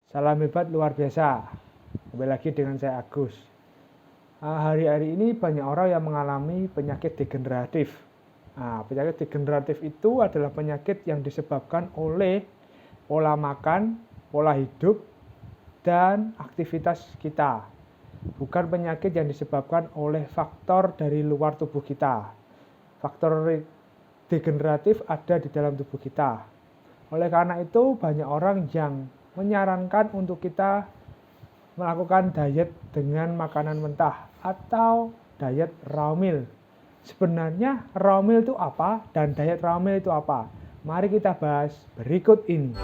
Salam hebat luar biasa. Kembali lagi dengan saya Agus. Hari-hari ini banyak orang yang mengalami penyakit degeneratif. Penyakit degeneratif itu adalah penyakit yang disebabkan oleh pola makan, pola hidup, dan aktivitas kita. Bukan penyakit yang disebabkan oleh faktor dari luar tubuh kita. Faktor degeneratif ada di dalam tubuh kita. Oleh karena itu banyak orang yang menyarankan untuk kita melakukan diet dengan makanan mentah atau diet raw meal. Sebenarnya raw meal itu apa dan diet raw meal itu apa? Mari kita bahas berikut ini.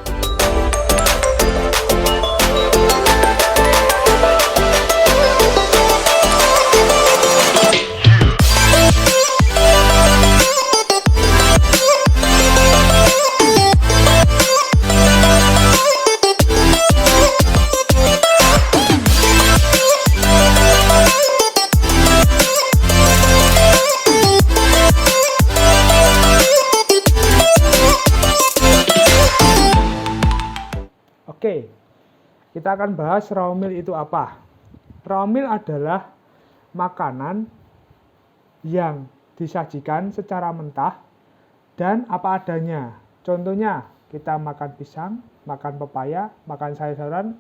Oke, kita akan bahas raw meal itu apa. Raw meal adalah makanan yang disajikan secara mentah dan apa adanya. Contohnya, kita makan pisang, makan pepaya, makan sayur-sayuran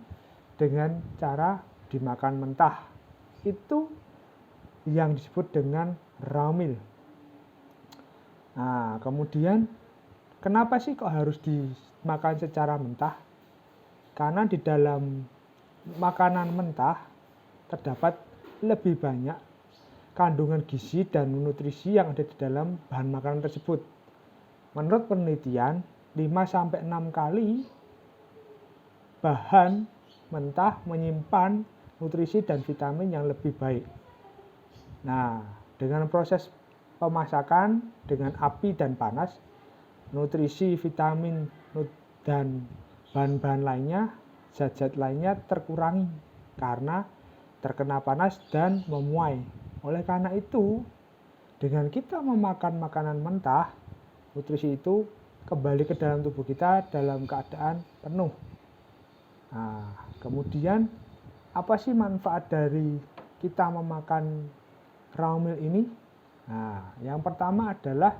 dengan cara dimakan mentah. Itu yang disebut dengan raw meal. Nah, kemudian kenapa sih kok harus dimakan secara mentah? Karena di dalam makanan mentah terdapat lebih banyak kandungan gizi dan nutrisi yang ada di dalam bahan makanan tersebut. Menurut penelitian, 5-6 kali bahan mentah menyimpan nutrisi dan vitamin yang lebih baik. Nah, dengan proses pemasakan dengan api dan panas, nutrisi, vitamin, dan bahan-bahan lainnya, zat-zat lainnya terkurangi karena terkena panas dan memuai. Oleh karena itu, dengan kita memakan makanan mentah, nutrisi itu kembali ke dalam tubuh kita dalam keadaan penuh. Nah, kemudian apa sih manfaat dari kita memakan raw meal ini? Nah, yang pertama adalah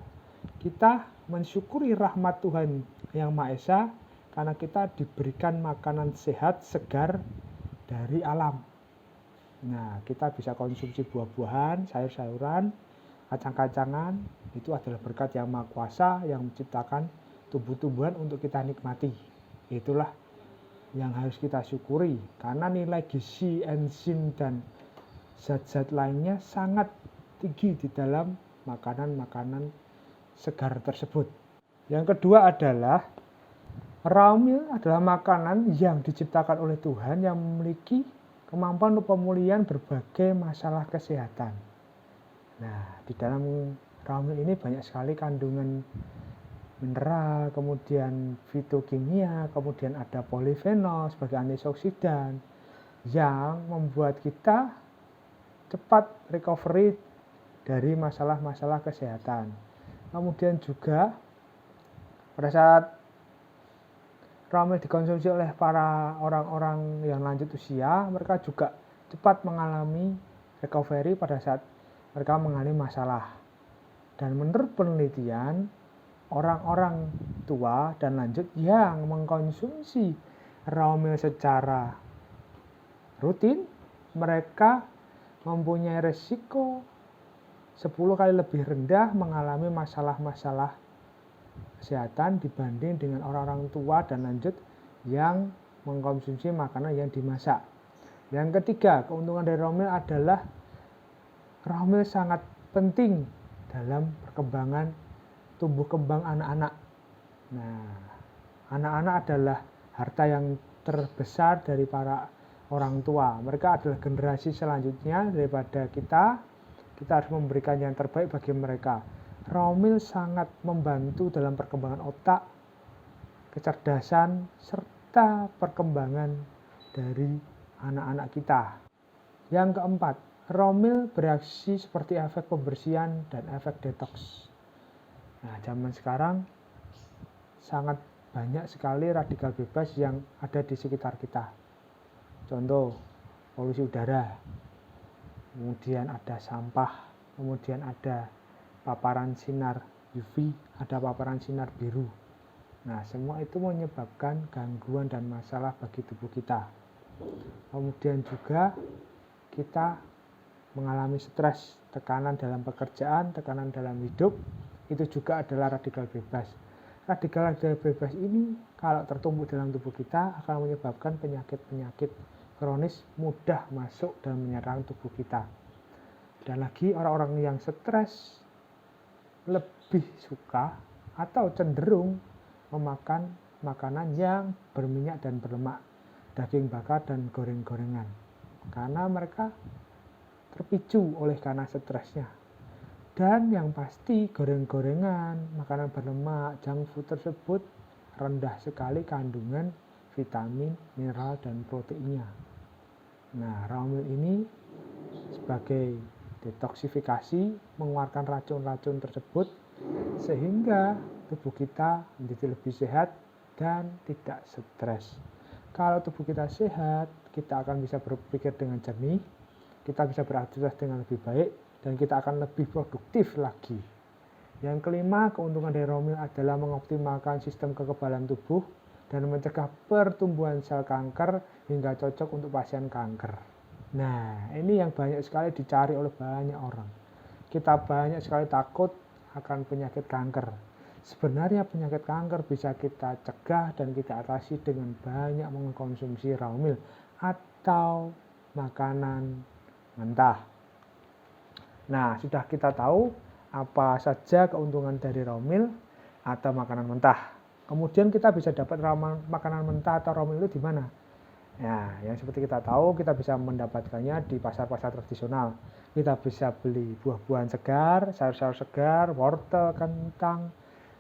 kita mensyukuri rahmat Tuhan Yang Maha Esa karena kita diberikan makanan sehat, segar dari alam. Nah, kita bisa konsumsi buah-buahan, sayur-sayuran, kacang-kacangan. Itu adalah berkat Yang Maha Kuasa yang menciptakan tumbuh-tumbuhan untuk kita nikmati. Itulah yang harus kita syukuri karena nilai gizi, enzim, dan zat-zat lainnya sangat tinggi di dalam makanan-makanan segar tersebut. Yang kedua adalah raw meal adalah makanan yang diciptakan oleh Tuhan yang memiliki kemampuan untuk pemulihan berbagai masalah kesehatan. Nah, di dalam raw meal ini banyak sekali kandungan mineral, kemudian fitokimia, kemudian ada polifenol sebagai antioksidan yang membuat kita cepat recovery dari masalah-masalah kesehatan. Kemudian juga pada saat raw meal dikonsumsi oleh para orang-orang yang lanjut usia, mereka juga cepat mengalami recovery pada saat mereka mengalami masalah. Dan menurut penelitian, orang-orang tua dan lanjut yang mengkonsumsi raw meal secara rutin, mereka mempunyai resiko 10 kali lebih rendah mengalami masalah-masalah kesehatan dibanding dengan orang-orang tua dan lanjut yang mengkonsumsi makanan yang dimasak. Yang ketiga, keuntungan dari raw meal adalah raw meal sangat penting dalam perkembangan tumbuh kembang anak-anak. Nah, anak-anak adalah harta yang terbesar dari para orang tua. Mereka adalah generasi selanjutnya daripada kita. Kita harus memberikan yang terbaik bagi mereka. Raw meal sangat membantu dalam perkembangan otak, kecerdasan, serta perkembangan dari anak-anak kita. Yang keempat, raw meal bereaksi seperti efek pembersihan dan efek detox. Nah, zaman sekarang sangat banyak sekali radikal bebas yang ada di sekitar kita. Contoh, polusi udara, kemudian ada sampah, kemudian ada paparan sinar UV, ada paparan sinar biru. Nah, semua itu menyebabkan gangguan dan masalah bagi tubuh kita. Kemudian juga kita mengalami stres, tekanan dalam pekerjaan, tekanan dalam hidup, itu juga adalah radikal bebas. Radikal bebas ini kalau tertumpuk dalam tubuh kita akan menyebabkan penyakit-penyakit kronis mudah masuk dan menyerang tubuh kita. Dan lagi orang-orang yang stres lebih suka atau cenderung memakan makanan yang berminyak dan berlemak, daging bakar dan goreng-gorengan, karena mereka terpicu oleh karena stresnya. Dan yang pasti goreng-gorengan, makanan berlemak, junk food tersebut rendah sekali kandungan vitamin, mineral, dan proteinnya. Nah, raumil ini sebagai detoksifikasi mengeluarkan racun-racun tersebut sehingga tubuh kita menjadi lebih sehat dan tidak stres. Kalau tubuh kita sehat, kita akan bisa berpikir dengan jernih, kita bisa beraktivitas dengan lebih baik, dan kita akan lebih produktif lagi. Yang kelima, keuntungan dari raumil adalah mengoptimalkan sistem kekebalan tubuh dan mencegah pertumbuhan sel kanker hingga cocok untuk pasien kanker. Nah, ini yang banyak sekali dicari oleh banyak orang. Kita banyak sekali takut akan penyakit kanker. Sebenarnya penyakit kanker bisa kita cegah dan kita atasi dengan banyak mengkonsumsi raumil atau makanan mentah. Nah, sudah kita tahu apa saja keuntungan dari raumil atau makanan mentah. Kemudian kita bisa dapat makanan mentah atau raumil itu di mana? Nah, yang seperti kita tahu, kita bisa mendapatkannya di pasar-pasar tradisional. Kita bisa beli buah-buahan segar, sayur-sayur segar, wortel, kentang,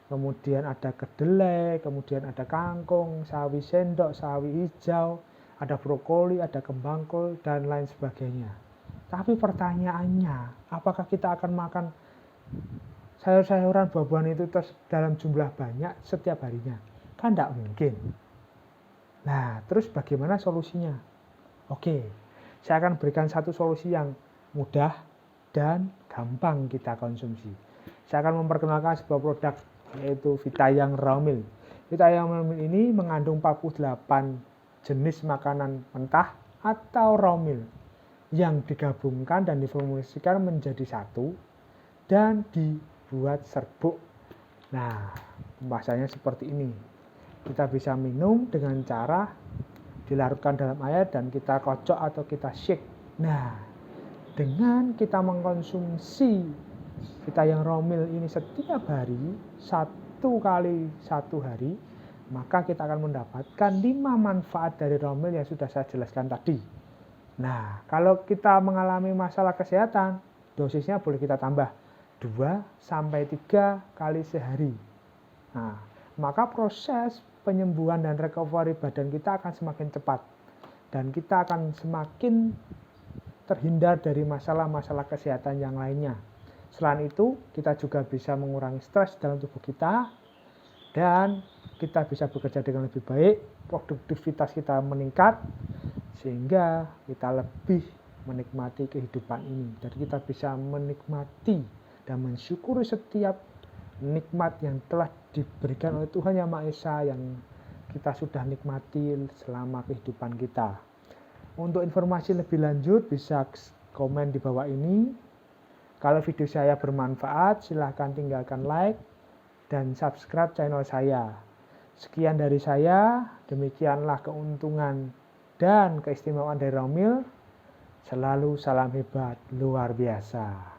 kemudian ada kedelai, kemudian ada kangkung, sawi sendok, sawi hijau, ada brokoli, ada kembang kol, dan lain sebagainya. Tapi pertanyaannya, apakah kita akan makan sayur-sayuran, buah-buahan itu dalam jumlah banyak setiap harinya? Kan tidak mungkin. Nah, terus bagaimana solusinya? Oke, saya akan berikan satu solusi yang mudah dan gampang kita konsumsi. Saya akan memperkenalkan sebuah produk, yaitu Vitayang Raumil. Vitayang Raumil ini mengandung 48 jenis makanan mentah atau raumil yang digabungkan dan diformulasikan menjadi satu dan dibuat serbuk. Nah, pembahasannya seperti ini. Kita bisa minum dengan cara dilarutkan dalam air dan kita kocok atau kita shake. Nah, dengan kita mengkonsumsi Vitayang Raumil ini setiap hari, 1 kali 1 hari, maka kita akan mendapatkan 5 manfaat dari raumil yang sudah saya jelaskan tadi. Nah, kalau kita mengalami masalah kesehatan, dosisnya boleh kita tambah 2-3 kali sehari. Nah, maka proses penyembuhan dan recovery badan kita akan semakin cepat dan kita akan semakin terhindar dari masalah-masalah kesehatan yang lainnya. Selain itu, kita juga bisa mengurangi stres dalam tubuh kita dan kita bisa bekerja dengan lebih baik, produktivitas kita meningkat sehingga kita lebih menikmati kehidupan ini. Jadi kita bisa menikmati dan mensyukuri setiap nikmat yang telah diberikan oleh Tuhan Yang Maha Esa yang kita sudah nikmati selama kehidupan kita. Untuk informasi lebih lanjut bisa komen di bawah ini. Kalau video saya bermanfaat, silahkan tinggalkan like dan subscribe channel saya. Sekian dari saya, demikianlah keuntungan dan keistimewaan dari raumil. Selalu salam hebat, luar biasa.